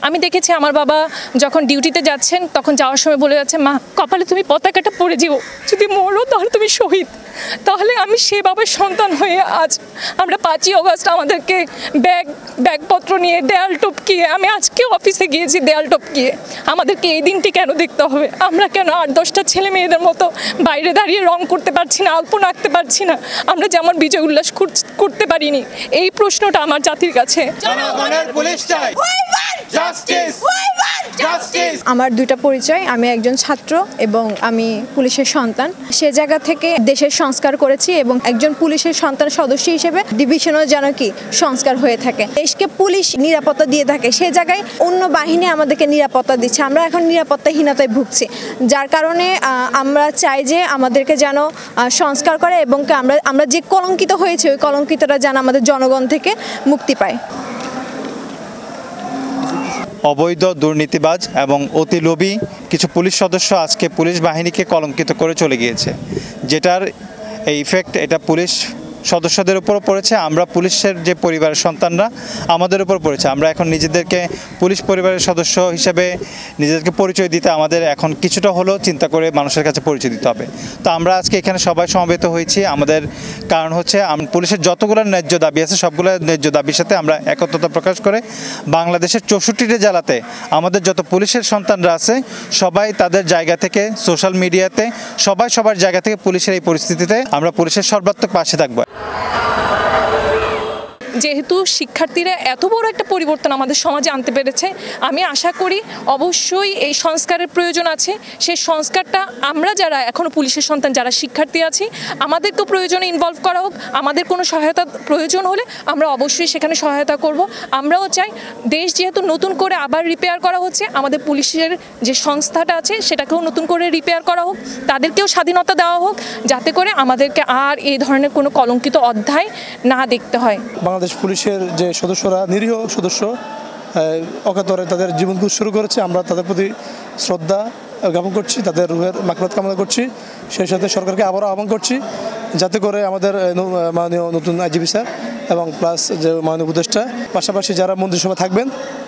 আমি দেখেছি আমার বাবা যখন ডিউটিতে যাচ্ছেন তখন যাওয়ার সময় বলে যাচ্ছে, মা কপালে তুমি পতাকাটা পরে যেও, যদি মরো তাহলে তুমি শহীদ। তাহলে আমি সে বাবার সন্তান হয়ে আজ আমরা 5ই অগস্ট আমাদেরকে ব্যাগপত্র নিয়ে দেয়াল টপকিয়ে, আমি আজকে অফিসে গিয়েছি দেয়াল টপকিয়ে, আমাদেরকে এই দিনটি কেন দেখতে হবে? আমরা কেন 8-10টা ছেলে মেয়েদের মতো বাইরে দাঁড়িয়ে রং করতে পারছি না, আলপনা আঁকতে পারছি না, আমরা যেমন বিজয় উল্লাস করতে পারিনি? এই প্রশ্নটা আমার জাতির কাছে। আমার দুইটা পরিচয়, আমি একজন ছাত্র এবং আমি পুলিশের সন্তান। সে জায়গা থেকে দেশের সংস্কার করেছি এবং একজন পুলিশের সন্তান সদস্য হিসেবে ডিভিশনও যেন কি সংস্কার হয়ে থাকে। দেশকে পুলিশ নিরাপত্তা দিয়ে থাকে, সে জায়গায় অন্য বাহিনী আমাদেরকে নিরাপত্তা দিচ্ছে। আমরা এখন নিরাপত্তাহীনতায় ভুগছি, যার কারণে আমরা চাই যে আমাদেরকে যেন সংস্কার করে এবং আমরা যে কলঙ্কিত হয়েছে ওই কলঙ্কিতটা যেন আমাদের জনগণ থেকে মুক্তি পায়। অবৈধ, দুর্নীতিবাজ এবং অতি লোভী কিছু পুলিশ সদস্য আজকে পুলিশ বাহিনীকে কলঙ্কিত করে চলে গিয়েছে, যেটার এই ইফেক্ট এটা পুলিশ সদস্যদের উপরও পড়েছে। আমরা পুলিশের যে পরিবারের সন্তানরা আমাদের উপর পড়েছে। আমরা এখন নিজেদেরকে পুলিশ পরিবারের সদস্য হিসেবে নিজেদেরকে পরিচয় দিতে আমাদের এখন কিছুটা হলেও চিন্তা করে মানুষের কাছে পরিচয় দিতে হবে। তো আমরা আজকে এখানে সবাই সমবেত হয়েছি, আমাদের কারণ হচ্ছে পুলিশের যতগুলো ন্যায্য দাবি আছে সবগুলো ন্যায্য দাবির সাথে আমরা একত্রতা প্রকাশ করে বাংলাদেশের 64টি জেলাতে আমাদের যত পুলিশের সন্তানরা আছে সবাই তাদের জায়গা থেকে সোশ্যাল মিডিয়াতে সবাই সবার জায়গা থেকে পুলিশের এই পরিস্থিতিতে আমরা পুলিশের সর্বাত্মক পাশে থাকবো। যেহেতু শিক্ষার্থীরা এত বড় একটা পরিবর্তন আমাদের সমাজে আনতে পেরেছে, আমি আশা করি অবশ্যই এই সংস্কারের প্রয়োজন আছে। সেই সংস্কারটা আমরা যারা এখনও পুলিশের সন্তান, যারা শিক্ষার্থী আছি, আমাদেরকেও প্রয়োজনে ইনভলভ করা হোক। আমাদের কোনো সহায়তা প্রয়োজন হলে আমরা অবশ্যই সেখানে সহায়তা করব। আমরাও চাই দেশ যেহেতু নতুন করে আবার রিপেয়ার করা হচ্ছে, আমাদের পুলিশের যে সংস্থাটা আছে সেটাকেও নতুন করে রিপেয়ার করা হোক, তাদেরকেও স্বাধীনতা দেওয়া হোক, যাতে করে আমাদেরকে আর এই ধরনের কোনো কলঙ্কিত অধ্যায় না দেখতে হয়। বাংলাদেশ পুলিশের যে সদস্যরা নিরীহ সদস্য অকাতরে তাদের জীবনকে উৎসর্গ করেছে, আমরা তাদের প্রতি শ্রদ্ধা জ্ঞাপন করছি, তাদের রুহের মাগফিরাত কামনা করছি। সেই সাথে সরকারকে আবারও আহ্বান করছি যাতে করে আমাদের মাননীয় নতুন আইজিপি স্যার এবং প্লাস যে মাননীয় উপদেষ্টা, পাশাপাশি যারা মন্ত্রিসভা থাকবেন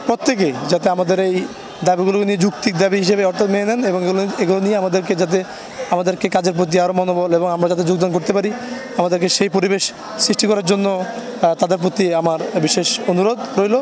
প্রত্যেকেই যাতে আমাদের এই দাবিগুলো নিয়ে যৌক্তিক দাবি হিসেবে অর্থাৎ মেনে নেন এবং এগুলো নিয়ে আমাদেরকে কাজের প্রতি আরও মনোবল এবং আমরা যাতে যোগদান করতে পারি, আমাদেরকে সেই পরিবেশ সৃষ্টি করার জন্য তাদের প্রতি আমার বিশেষ অনুরোধ রইল।